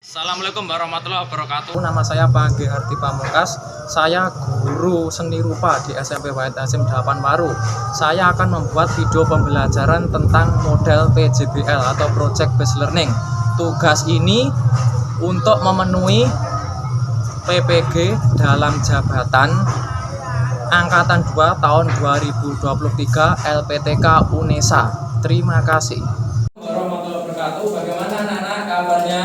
Assalamualaikum warahmatullahi wabarakatuh. Nama saya Pak G. Hardi Pamungkas. Saya guru seni rupa di SMP Wahid Hasyim 8 Waru. Saya akan membuat video pembelajaran tentang model PJBL atau Project Based Learning. Tugas ini untuk memenuhi PPG dalam jabatan Angkatan 2 tahun 2023 LPTK UNESA. Terima kasih. Warahmatullahi wabarakatuh. Bagaimana anak-anak kabarnya?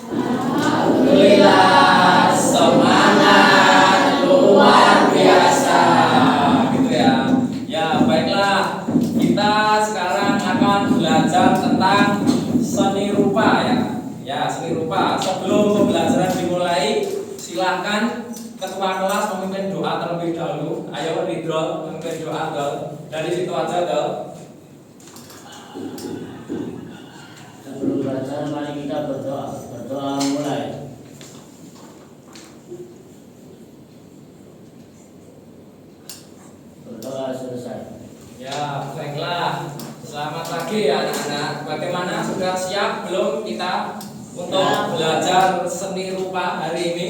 Alhamdulillah, semangat luar biasa, gitu ya. Ya, baiklah. Kita sekarang akan belajar tentang seni rupa ya. Ya, seni rupa. Sebelum pembelajaran dimulai, silahkan ketua kelas memimpin doa terlebih dahulu. Ayo Ridho memimpin doa Dol. Dari situ aja Dol. Sebelum belajar, mari kita berdoa. Berdoa mulai. Berdoa selesai. Ya, baiklah. Selamat pagi ya anak-anak. Bagaimana, sudah siap belum kita untuk belajar seni rupa hari ini?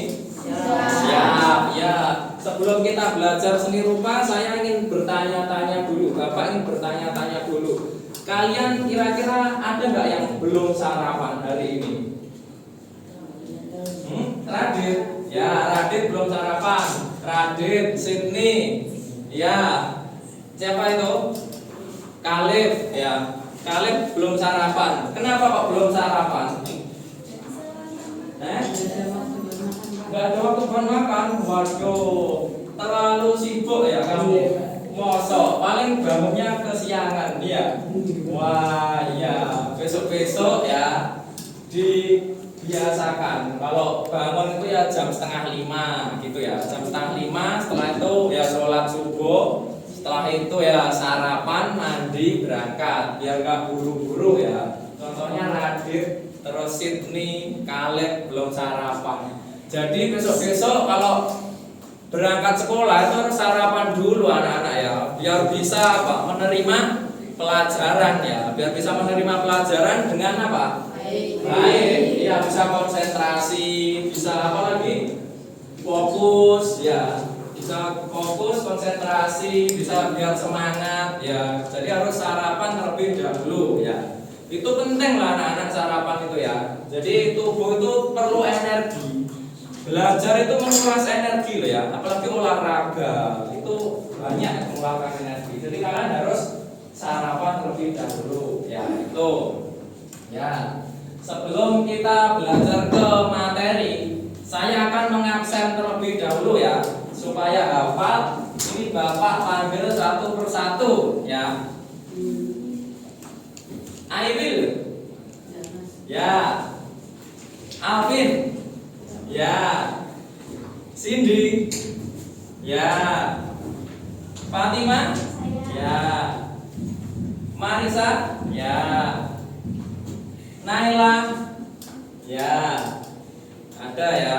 Siap. Ya, sebelum kita belajar seni rupa, saya ingin bertanya-tanya dulu. Bapak ingin bertanya-tanya dulu. Kalian kira-kira ada nggak yang belum sarapan hari ini? Radit, ya Radit belum sarapan. Radit, Sydney, ya. Siapa itu? Kalif, ya. Kalif belum sarapan. Kenapa kok belum sarapan? Nggak ada waktu buat makan. Waduh, terlalu sibuk ya kamu. Mosok paling bangunnya kesiangan ya. Wah, iya. Besok-besok ya dibiasakan. Kalau bangun itu ya jam 4:30 gitu ya. Jam 4:30, setelah itu ya sholat subuh. Setelah itu ya sarapan, mandi, berangkat. Biar nggak buru-buru ya. Contohnya Radit, terus Sydney, Kaleb belum sarapan. Jadi besok-besok kalau berangkat sekolah itu harus sarapan dulu anak-anak ya, biar bisa apa? Menerima pelajaran ya, biar bisa menerima pelajaran dengan apa? Baik, ya bisa konsentrasi, bisa apa lagi? Fokus ya, bisa fokus, konsentrasi, bisa biar semangat ya. Jadi harus sarapan terlebih dahulu ya. Itu penting lah anak-anak sarapan itu ya. Jadi tubuh itu perlu energi. Belajar itu menguras energi loh ya, apalagi olahraga itu banyak mengeluarkan energi. Jadi kalian harus sarapan terlebih dahulu ya itu. Ya, sebelum kita belajar ke materi, saya akan mengabsen terlebih dahulu ya, supaya hafal. Ini Bapak panggil satu persatu ya. Aivil, ya. Alvin, ya. Cindy, ya. Fatima, ya. Marisa, ya. Naila, ya. Ada ya.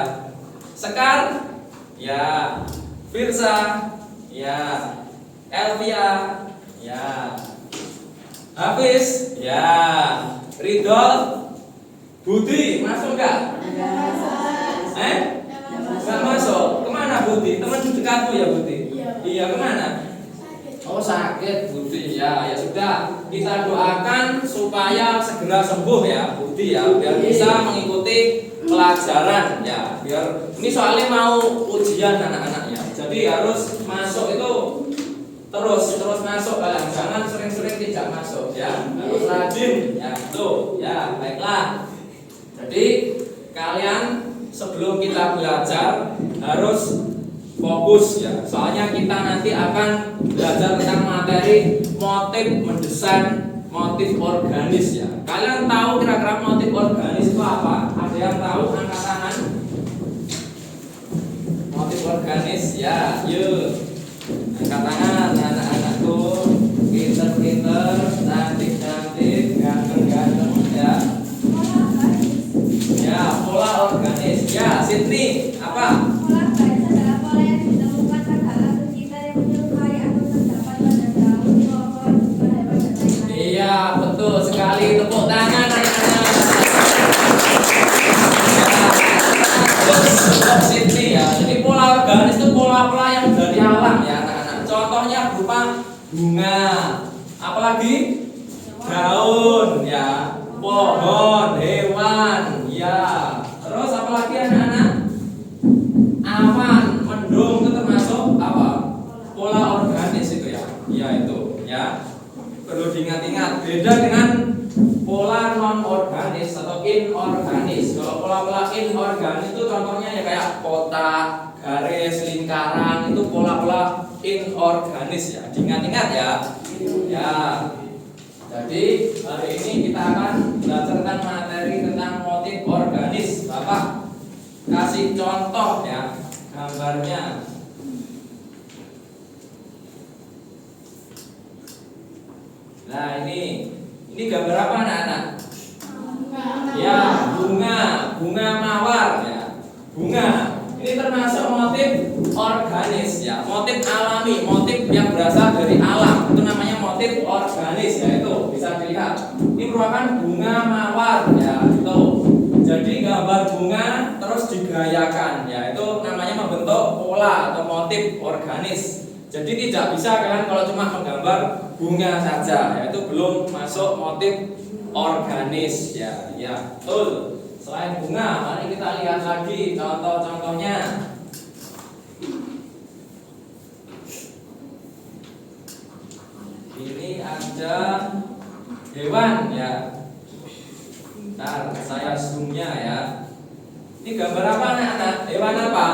Sekar, ya. Firsa, ya. Elvia, ya. Hafiz, ya. Ridol, Budi, masuk nggak? Nggak masuk. Kemana Budi? Teman dekatmu ya Budi? Iya, kemana? Oh, sakit Budi ya. Ya sudah, kita doakan supaya segera sembuh ya Budi ya, biar bisa mengikuti pelajaran ya. Biar ini soalnya mau ujian anak-anaknya. Jadi harus masuk itu terus masuk kalian. Jangan sering-sering tidak masuk ya. Harus rajin ya. Tuh, ya, baiklah. Jadi kalian sebelum kita belajar harus fokus ya. Soalnya kita nanti akan belajar tentang materi motif mendesain motif organis ya. Kalian tahu kira-kira motif organis itu apa? Ada yang tahu? Angkat tangan. Motif organis ya. Yuk. Angkat tangan anak-anakku. Pinter-pinter, cantik-cantik, ganteng-ganteng ya. Ya, pola organis. Ya, Sydney, apa? Pola baris adalah pola yang ditemukan pada alat sekitar yang menyerupai atau terdapat pada daun, pohon, bukan hewan dan lain-lain. Iya, betul sekali. Tepuk tangan anak-anak. bunga. Apalagi? Daun ya, pohon, hewan ya. Terus apalagi anak-anak? Awan, mendung itu termasuk apa? Pola organis itu ya. Ya itu ya. Perlu diingat-ingat, beda dengan pola non organis atau inorganis. Kalau pola-pola inorganis itu contohnya ya kayak kotak, garis, lingkaran, itu pola-pola inorganis ya. Diingat-ingat ya. Ya. Jadi hari ini kita akan belajar tentang materi tentang motif organis. Bapak kasih contoh ya gambarnya. Nah ini gambar apa anak-anak? Ya bunga mawar ya. Bunga ini termasuk motif organis ya, motif alami, motif yang berasal dari alam. Itu namanya motif organis ya, itu bisa dilihat. Ini merupakan bunga mawar ya, itu. Jadi gambar bunga terus digayakan ya, itu namanya membentuk pola atau motif organis. Jadi tidak bisa kalian kalau cuma menggambar bunga saja ya, itu belum masuk motif organis ya. Ya, betul. Selain bunga, mari kita lihat lagi contoh-contohnya. Ini ada hewan ya. Ntar saya zoomnya ya. Ini gambar apa anak-anak? Hewan apa?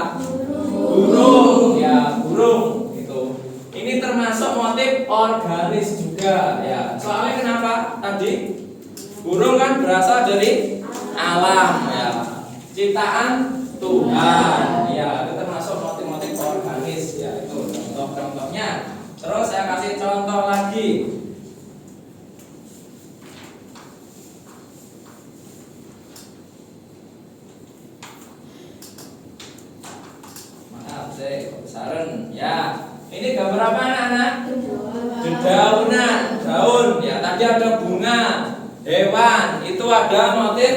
Burung ya, burung gitu. Ini termasuk motif organis juga ya. Soalnya kenapa? Tadi burung kan berasal dari alam ya, ciptaan Tuhan ya, itu termasuk motif-motif organis ya, itu contoh-contohnya. Terus saya kasih contoh lagi. Maaf saya kebesaran ya. Ini gambar apa anak-anak? Dedaunan, daun ya. Tadi ada bunga, hewan, itu ada motif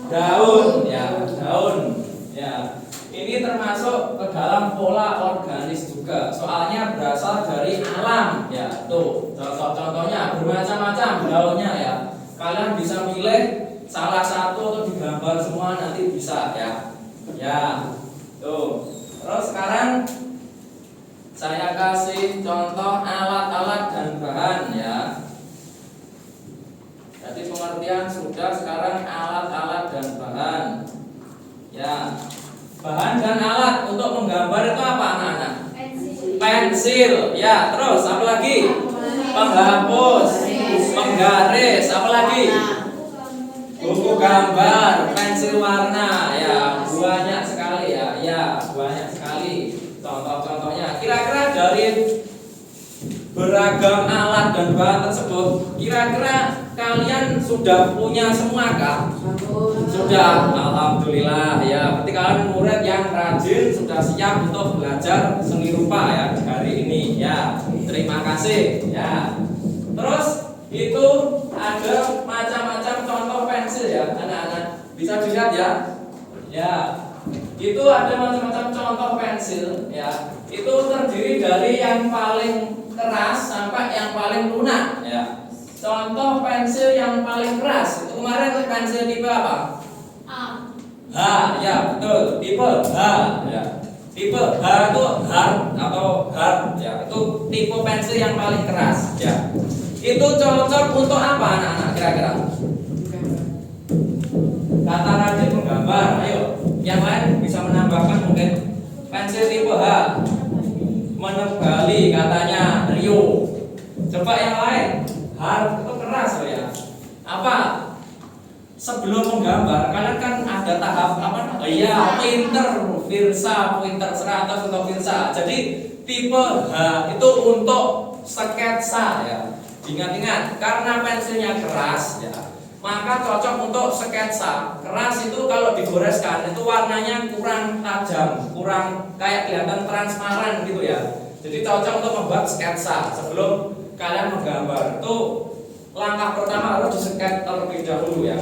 daun ya, daun ya. Ini termasuk ke dalam pola organis juga. Soalnya berasal dari alam ya. Tuh, contoh-contohnya bermacam-macam daunnya ya. Kalian bisa pilih salah satu atau digambar semua nanti bisa ya. Ya. Tuh. Terus sekarang saya kasih contoh alat-alat dan bahan ya. Jadi pengertian sudah, sekarang alat-alat dan bahan. Ya. Bahan dan alat untuk menggambar itu apa anak-anak? Pensil. Ya, terus apa lagi? Penghapus, penggaris, apa lagi? Buku gambar, pensil warna. Ya, banyak sekali ya. Ya, banyak sekali contoh-contohnya. Kira-kira dari beragam alat dan bahan tersebut, kira-kira kalian sudah punya semua kah? Sudah, alhamdulillah ya. Berarti kalian murid yang rajin, sudah siap untuk belajar seni rupa ya hari ini ya. Terima kasih ya. Terus itu ada macam-macam contoh pensil ya anak-anak. Bisa dilihat ya. Ya. Itu ada macam-macam contoh pensil ya. Itu terdiri dari yang paling keras sampai yang paling lunak ya. Contoh pensil yang paling keras itu kemarin pensil tipe apa? H ya, betul, tipe H ya. Tipe H itu hard atau hard ya. Itu tipe pensil yang paling keras ya. Itu cocok untuk apa anak-anak kira-kira? Kata rajin menggambar, ayo. Yang lain bisa menambahkan mungkin. Pensil tipe H menebali katanya Rio. Coba yang lain. Hard itu keras loh ya. Apa? Sebelum menggambar, kalian kan ada tahap apa? Iya, pointer, serata atau firsa. Jadi tipe H itu untuk sketsa ya. Ingat-ingat, karena pensilnya keras ya, maka cocok untuk sketsa. Keras itu kalau digoreskan itu warnanya kurang tajam, kurang kayak kelihatan transparan gitu ya. Jadi cocok untuk membuat sketsa sebelum kalian menggambar. Itu langkah pertama harus disket terlebih dahulu ya.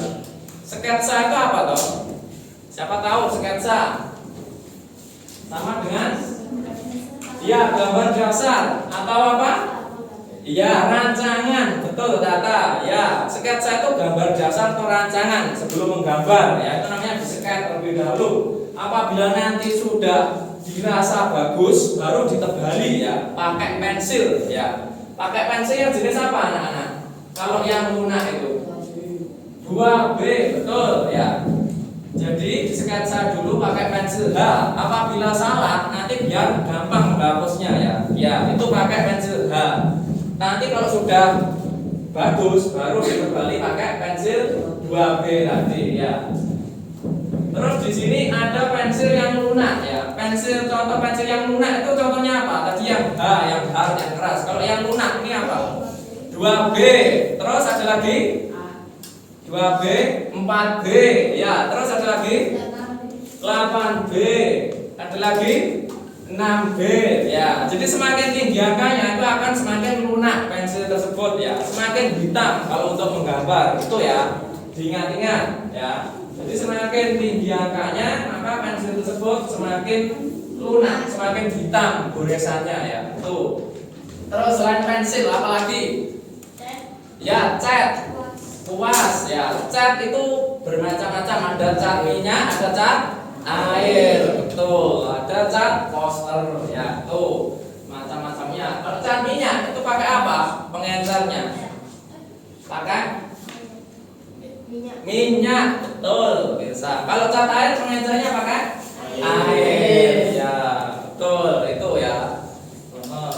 Sketsa itu apa toh? Siapa tahu sketsa? Sama dengan ya gambar dasar atau apa? Iya, rancangan, betul Tata. Ya, sketsa itu gambar dasar atau rancangan sebelum menggambar. Ya, itu namanya disket terlebih dahulu. Apabila nanti sudah dirasa bagus, baru ditebali ya, pakai pensil ya. Pakai pensil yang jenis apa anak-anak? Kalau yang lunak itu 2B, betul ya. Jadi sketsa dulu pakai pensil H. Apabila salah, nanti biar gampang menghapusnya ya. Ya, itu pakai pensil H. Nanti kalau sudah bagus, baru ditebali pakai pensil 2B tadi ya. Terus di sini ada pensil yang lunak ya. Contoh pensil yang lunak itu contohnya apa? Tadi yang H, yang hard, yang keras. Kalau yang lunak ini apa? 2B. Terus ada lagi 2B, 4B. Ya, terus ada lagi 8B. Ada lagi 6B. Ya, jadi semakin tinggi angkanya itu akan semakin lunak pensil tersebut ya. Semakin hitam kalau untuk menggambar itu ya. Diingat-ingat ya. Jadi semakin tinggi angkanya, maka pensil tersebut semakin lunak, semakin hitam goresannya ya. Tuh. Terus selain pensil apa lagi? Ya, cat. Kuas ya. Cat itu bermacam-macam. Ada cat minyak, ada cat air. Betul. Ada cat poster ya. Tuh. Macam-macamnya. Kalau cat minyak itu pakai apa? Pengencernya. Pakai minyak, betul, bisa. Kalau cat air pengencernya pakai air, ya, betul, itu ya.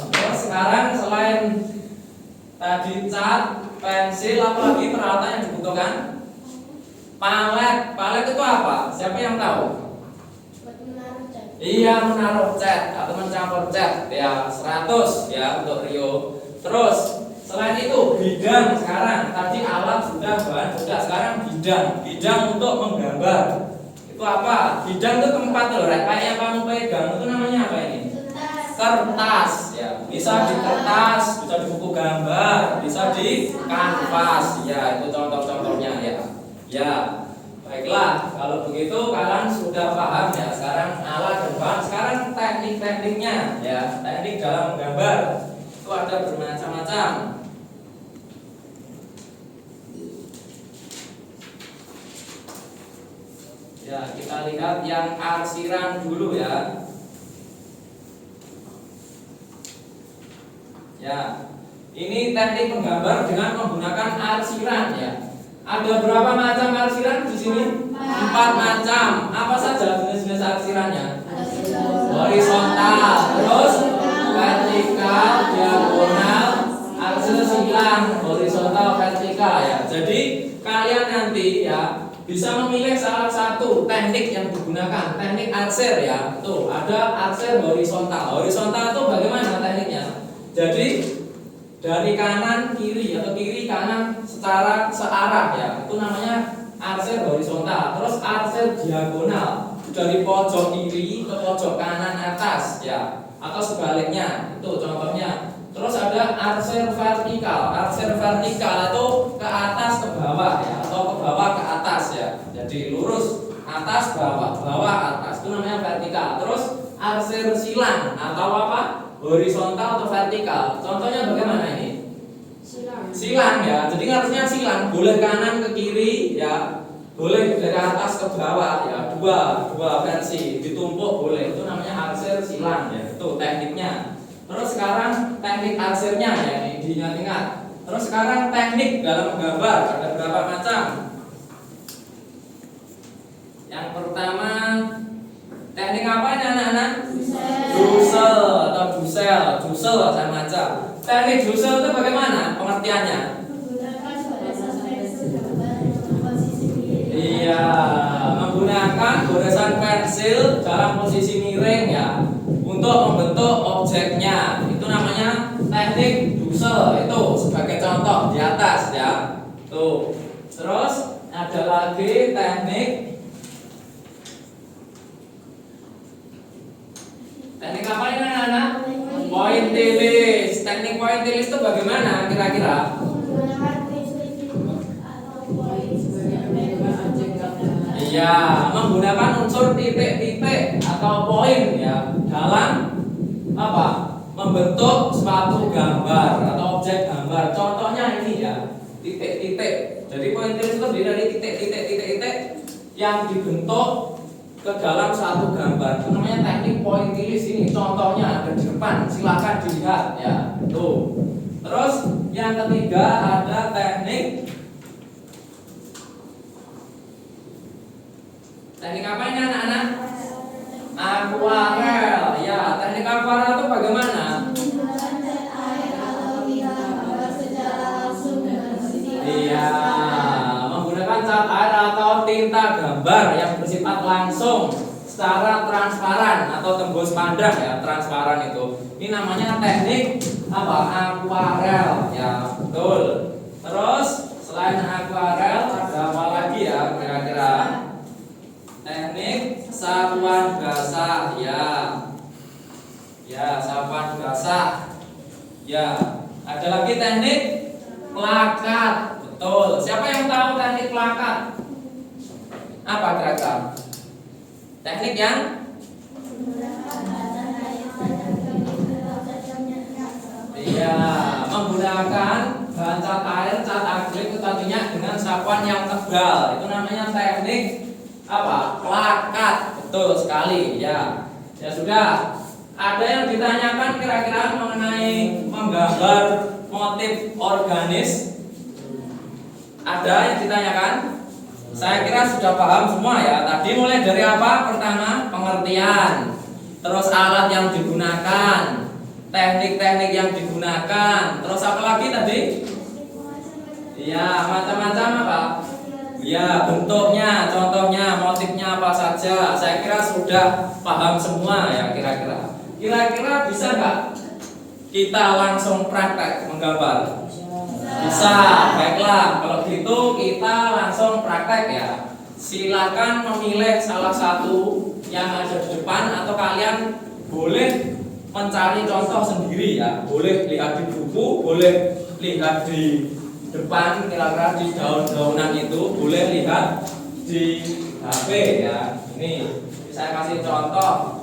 Terus sekarang selain tadi cat, pensil, apalagi peralatan yang dibutuhkan? Palet itu apa? Siapa yang tahu? Iya, menaruh cat atau mencampur cat, ya 100 ya untuk Rio. Terus selain itu bidang, sekarang tadi alat sudah, bahan sudah, sekarang bidang untuk menggambar. Itu apa? Bidang itu tempat loh, kayak yang kamu pegang itu namanya apa ini? Kertas ya. Bisa di kertas, bisa di buku gambar, bisa di kanvas. Ya, itu contoh-contohnya ya. Ya. Baiklah, kalau begitu kalian sudah paham ya sekarang alat dan bahan. Sekarang teknik-tekniknya ya, teknik dalam menggambar. Itu ada bermacam-macam. Ya, kita lihat yang arsiran dulu ya. Ya, ini teknik menggambar dengan menggunakan arsiran ya. Ada berapa macam arsiran di sini? 4 macam. Apa saja jenis-jenis arsirannya? Horizontal, terus vertikal, diagonal, arsir silang, horizontal, vertikal ya. Jadi kalian nanti ya bisa memilih salah satu teknik yang digunakan, teknik arsir ya. Tuh, ada arsir horizontal. Horizontal itu bagaimana tekniknya? Jadi dari kanan kiri atau kiri kanan secara searah ya. Itu namanya arsir horizontal. Terus arsir diagonal dari pojok kiri ke pojok kanan atas ya. Atau sebaliknya. Itu contohnya. Terus ada arsir vertikal. Arsir vertikal itu ke atas ke bawah ya, atau ke bawah ke atas ya. Jadi lurus atas bawah, bawah atas. Itu namanya vertikal. Terus arsir silang atau apa? Horizontal atau vertikal. Contohnya bagaimana ini? Silang ya. Jadi harusnya silang, boleh kanan ke kiri ya. Boleh dari atas ke bawah ya. Dua versi, ditumpuk boleh. Itu namanya arsir silang ya. Itu tekniknya. Terus sekarang teknik arsirnya ya, ini diingat-ingat. Terus sekarang teknik dalam menggambar ada berapa macam? Yang pertama teknik apa ini anak-anak? Dusel atau dusel. Dusel sama aja. Teknik dusel itu bagaimana pengertiannya? Iya, menggunakan goresan pensil dalam posisi miring ya, untuk membentuk objeknya. Itu namanya teknik dusel. Itu sebagai contoh di atas ya. Tuh. Terus ada lagi teknik apa ini anak-anak? Pointillis. Teknik pointillis itu bagaimana kira-kira? Iya, menggunakan unsur titik-titik atau poin ya dalam apa? membentuk suatu gambar atau objek gambar. Contohnya ini ya, titik-titik. Jadi pointil itu terdiri dari titik-titik yang dibentuk ke dalam satu gambar. Itu namanya teknik pointilis ini. Contohnya ada di depan, silakan dilihat ya. Tuh. Terus yang ketiga ada teknik apa ini anak-anak? Akuarel. Ya, teknik akuarel itu bagaimana? Iya, menggunakan cat air atau tinta gambar yang bersifat langsung secara transparan atau tembus pandang ya, transparan itu. Ini namanya teknik apa? Akuarel ya, betul. Terus selain akuarel ada apa lagi ya kira-kira? Teknik sapuan basah ya. Ya, sapuan basah. Ya, ada lagi teknik plakat. Betul. Siapa yang tahu teknik plakat? Apa kira-kira? Teknik yang iya, menggunakan bahan cat air, cat akrilik itu tadinya dengan sapuan yang tebal. Itu namanya teknik apa? Plakat. Betul sekali ya. Ya sudah. Ada yang ditanyakan kira-kira mengenai menggambar motif organis? Ada yang ditanyakan? Saya kira sudah paham semua ya. Tadi mulai dari apa? Pertama, pengertian. Terus alat yang digunakan, teknik-teknik yang digunakan. Terus apa lagi tadi? Iya, macam-macam apa? Ya, bentuknya, contohnya, motifnya apa saja. Saya kira sudah paham semua ya kira-kira. Kira-kira bisa nggak kita langsung praktek menggambar? Bisa. Baiklah, kalau gitu kita langsung praktek ya. Silakan memilih salah satu yang ada di depan atau kalian boleh mencari contoh sendiri ya. Boleh lihat di buku, boleh lihat di depan kira-kira di daun-daunan itu, boleh lihat di HP ya. Ini saya kasih contoh.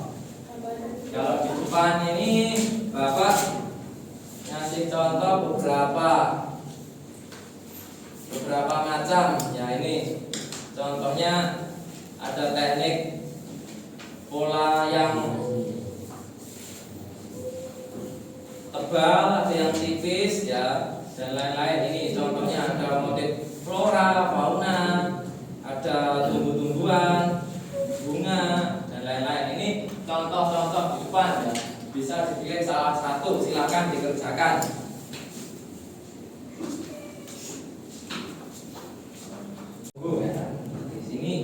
Kalau di depan ini Bapak ngasih contoh beberapa macam ya. Ini contohnya ada teknik pola yang tebal, ada yang tipis ya, dan lain-lain. Ini contohnya ada motif flora, fauna, ada tumbuh-tumbuhan, bunga, dan lain-lain. Ini contoh-contoh di depan ya. Bisa dipilih salah satu, silakan dikerjakan. Tunggu ya, di sini.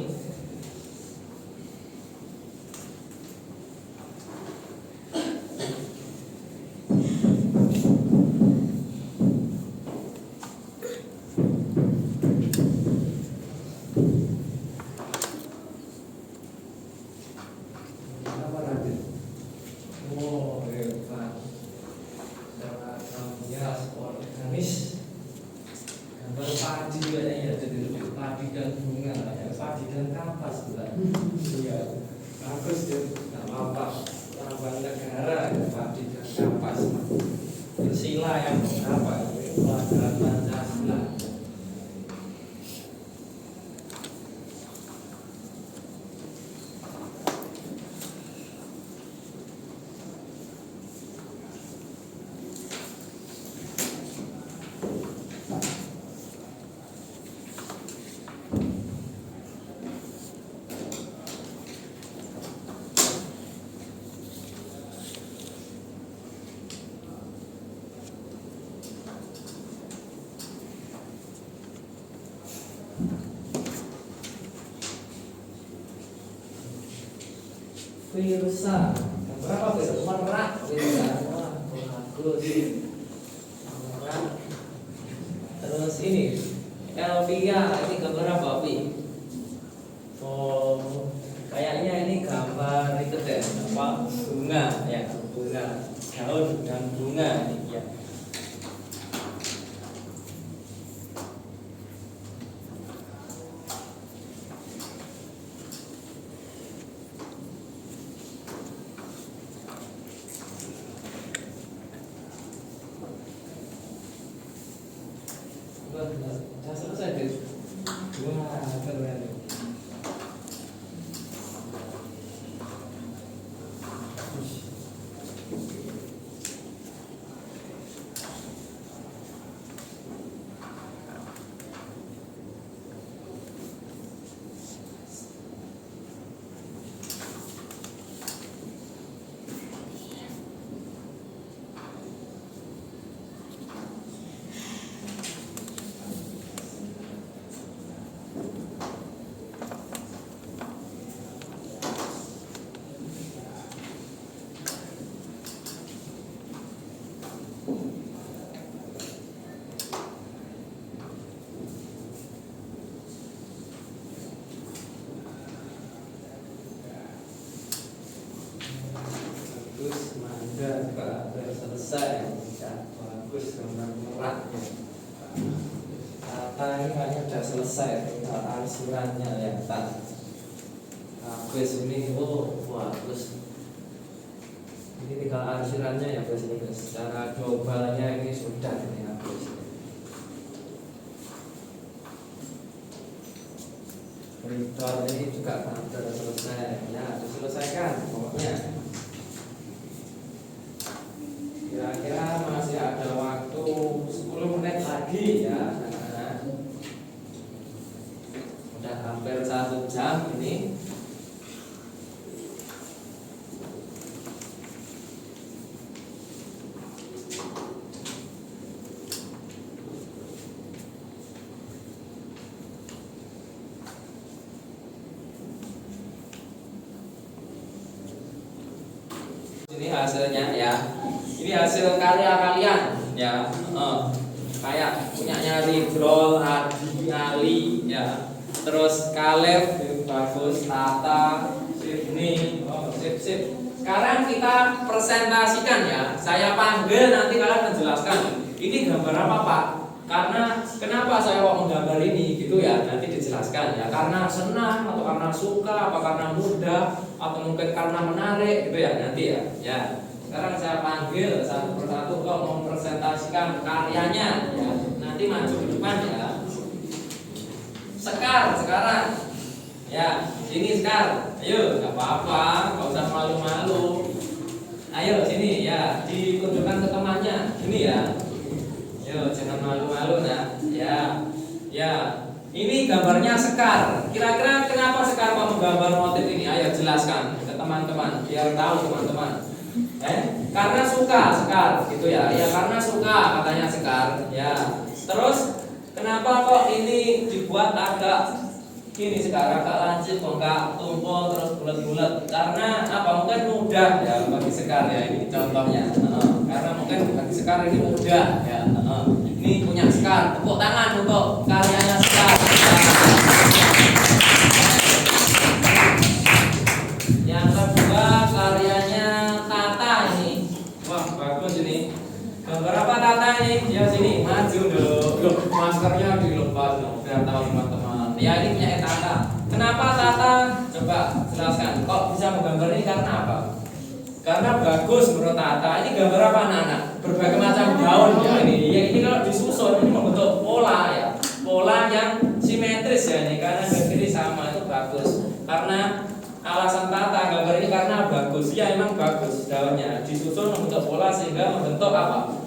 Oh, hebat. Ya, organis. Gambar padi kayaknya ya, jadi lebih padi dan bunga ya, padi dan kapas bukan? Iya, bagus ya, nggak apa-apa. Lambang negara ya, padi dan kapas. Sila yang apa? Pelajaran Pancasila. Virusa. Berapa virus? Merak. Wah, bagus. Merak. Terus ini Elvia, ini gambar apa, Pi? Oh, kayaknya ini gambar itu deh, apa? Bunga ya, bunga. Daun dan bunga ini ya. Sudah selesai. Ya, bagus gambar meraknya. Tata ini kayaknya sudah selesai, tinggal arsirannya ya. Bagus ini, bagus. Ini tinggal arsirannya ya guys ini guys. Secara globalnya ini sudah ini bagus. Monitor ini juga sudah selesai. Ya, diselesaikan pokoknya. Kira-kira masih ada waktu 10 menit lagi ya. Udah hampir 1 jam ini. Ini hasilnya ya. Ini hasil karya kalian ya. Kayak punyanya Ridrol, Adi, Ali ya. Terus Kaleb bagus, Tata, Sydney, sip. Sekarang kita presentasikan ya. Saya panggil nanti kalian menjelaskan. Ini gambar apa Pak? Karena kenapa saya kok menggambar ini gitu ya, nanti dijelaskan ya. Karena senang atau karena suka, apa karena mudah atau mungkin karena menarik gitu ya nanti ya. Ya. Sekarang saya panggil satu persatu kok mempresentasikan karyanya ya. Nanti maju ke depan ya. Sekar sekarang. Ya, sini Sekar. Ayo, enggak apa-apa, enggak usah malu-malu. Ayo sini ya, ditunjukkan ke temannya. Ini ya. Yo, jangan malu-malu nah. Ya. Ini gambarnya Sekar. Kira-kira kenapa Sekar mau menggambar motif ini? Ayo jelaskan ke teman-teman biar tahu teman-teman. Karena suka Sekar gitu ya. Ya karena suka katanya Sekar. Ya. Terus kenapa kok ini dibuat agak gini Sekar, agak lancip, enggak tumpul terus bulat-bulat? Karena apa? Mungkin mudah ya bagi Sekar ya ini contohnya. Karena mungkin bagi Sekar ini mudah ya. Ini punya Sekar. Tepuk tangan untuk karyanya Sekar. Yang kedua karyanya Tata ini. Wah bagus ini. Gambar apa Tata ini? Ya sini maju dulu. Loh, maskernya dilepas dong biar tahu teman-teman. Ya ini punya Tata. Kenapa Tata? Coba jelaskan. Kok bisa menggambar ini karena apa? Karena bagus menurut Tata. Ini gambar apa anak-anak? Berbagai macam daun ya ini. Ya ini kalau disusun ini membentuk pola ya. Pola yang simetris ya ini kanan dan kiri sama itu bagus. Karena alasan Tata gambar ini karena bagus. Ya emang bagus daunnya. Disusun membentuk pola sehingga membentuk apa?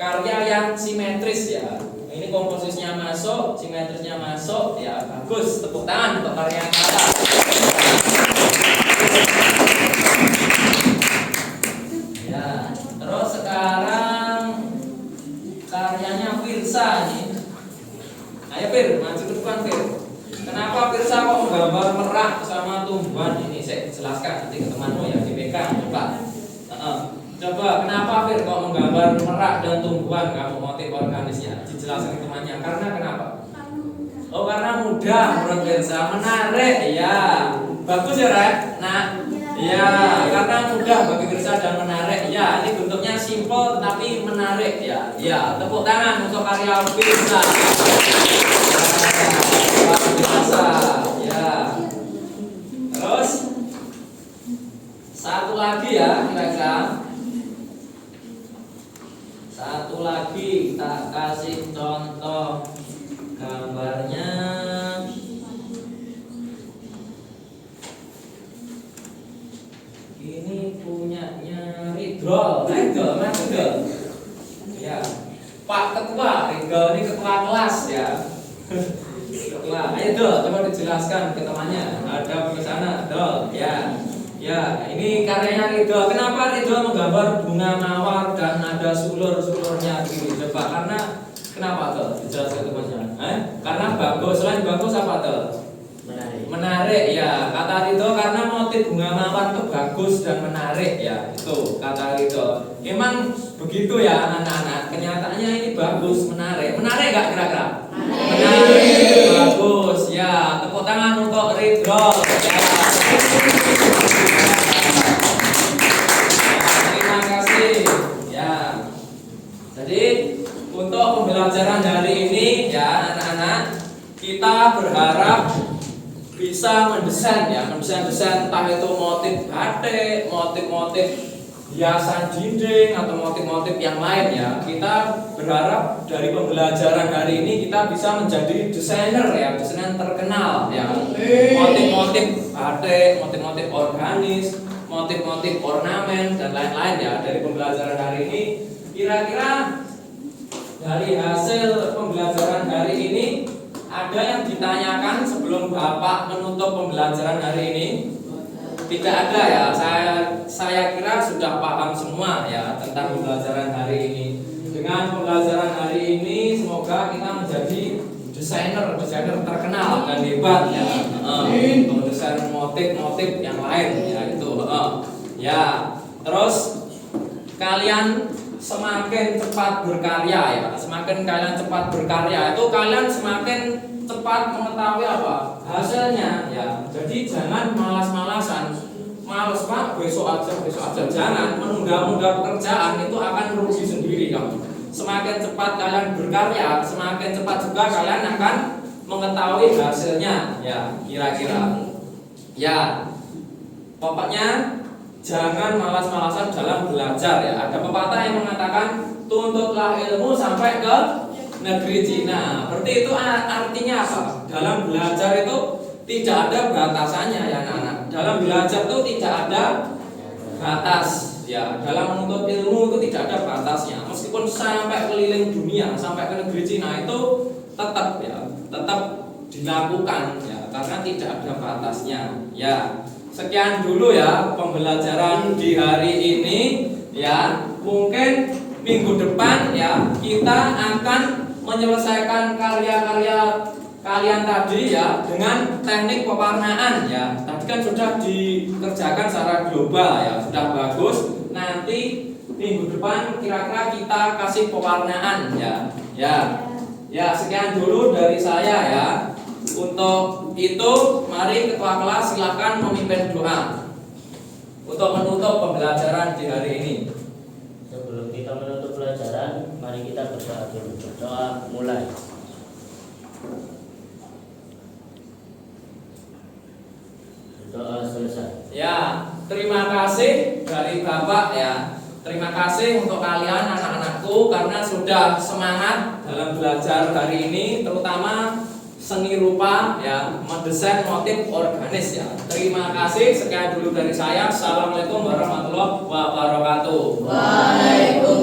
Karya yang simetris ya. Ini komposisinya masuk, simetrisnya masuk, ya bagus. Tepuk tangan untuk karya Tata. Ya, terus sekarang karyanya Firsa nih. Ayo Fir, maju ke depan Fir. Kenapa Firsa kok menggambar merak sama tumbuhan ini? Saya jelaskan nanti ke temanmu ya dipegang coba. Coba kenapa Fir kok menggambar merak dan tumbuhan kamu motif organisnya? Dijelaskan ke temannya. Karena kenapa? Oh karena mudah menurut Firsa, menarik ya. Bagus ya Rek? Nah, ya karena mudah bagi Firsa dan menarik. Ya ini bentuknya simpel tetapi menarik ya. Ya tepuk tangan untuk karya Firsa. Luar biasa. Ya. Terus satu lagi ya kira-kira. Satu lagi tak kasih contoh gambarnya. Ini punyanya Ridrol, masuk Ridrol. Ya, Pak Ketua, Ridrol ini ketua kelas ya. Ketua, ayo Dol, coba dijelaskan ke temannya. Ada di sana, Dol. Ya, ini karyanya Ridho. Kenapa Ridho menggambar bunga mawar dan ada sulur-sulurnya gitu? Coba karena kenapa tuh? Dijelaskan temannya. Karena bagus. Selain bagus apa tuh? Menarik ya. Kata Ridho karena motif bunga mawar itu bagus dan menarik ya. Itu kata Ridho. Emang begitu ya anak-anak. Kenyataannya ini bagus, menarik. Menarik nggak kira-kira? Menarik, bagus ya. Tepuk tangan untuk Ridho. Ya. kita berharap bisa mendesain ya, mendesain entah itu motif batik, motif-motif hiasan dinding atau motif-motif yang lain ya. Kita berharap dari pembelajaran hari ini kita bisa menjadi desainer ya, desainer terkenal ya. Motif-motif batik, motif-motif organis, motif-motif ornamen dan lain-lain ya. Dari pembelajaran hari ini, kira-kira dari hasil pembelajaran hari ini ada yang ditanyakan sebelum Bapak menutup pembelajaran hari ini? Tidak ada ya. Saya kira sudah paham semua ya tentang pembelajaran hari ini. Dengan pembelajaran hari ini semoga kita menjadi desainer terkenal dan hebat ya. Untuk desain motif-motif yang lain ya itu. Ya. Terus kalian semakin cepat berkarya ya, semakin kalian cepat berkarya itu kalian semakin cepat mengetahui apa hasilnya ya. Jadi jangan malas-malasan, males Pak besok aja, jangan menunda-nunda pekerjaan, itu akan rugi sendiri kamu. Semakin cepat kalian berkarya, semakin cepat juga kalian akan mengetahui hasilnya ya, kira-kira ya. Pokoknya jangan malas-malasan dalam belajar ya. Ada pepatah yang mengatakan tuntutlah ilmu sampai ke negeri Cina. Berarti itu artinya apa? Dalam belajar itu tidak ada batasannya ya anak-anak. Dalam belajar itu tidak ada batas ya. Dalam menuntut ilmu itu tidak ada batasnya. Meskipun sampai keliling dunia, sampai ke negeri Cina itu tetap ya, tetap dilakukan ya, karena tidak ada batasnya ya. Sekian dulu ya pembelajaran di hari ini ya. Mungkin minggu depan ya kita akan menyelesaikan karya-karya kalian tadi ya dengan teknik pewarnaan ya. Tadi kan sudah dikerjakan secara global ya, sudah bagus. Nanti minggu depan kira-kira kita kasih pewarnaan ya. Ya, sekian dulu dari saya ya. Untuk itu, mari ketua kelas silakan memimpin doa untuk menutup pembelajaran di hari ini. Sebelum kita menutup pelajaran, mari kita berdoa dulu. Berdoa mulai. Berdoa selesai. Ya, terima kasih dari Bapak ya. Terima kasih untuk kalian anak-anakku karena sudah semangat dalam belajar hari ini, terutama seni rupa ya, mendesain motif organis ya. Terima kasih, sekian dulu dari saya. Assalamualaikum warahmatullahi wabarakatuh. Waalaikumsalam.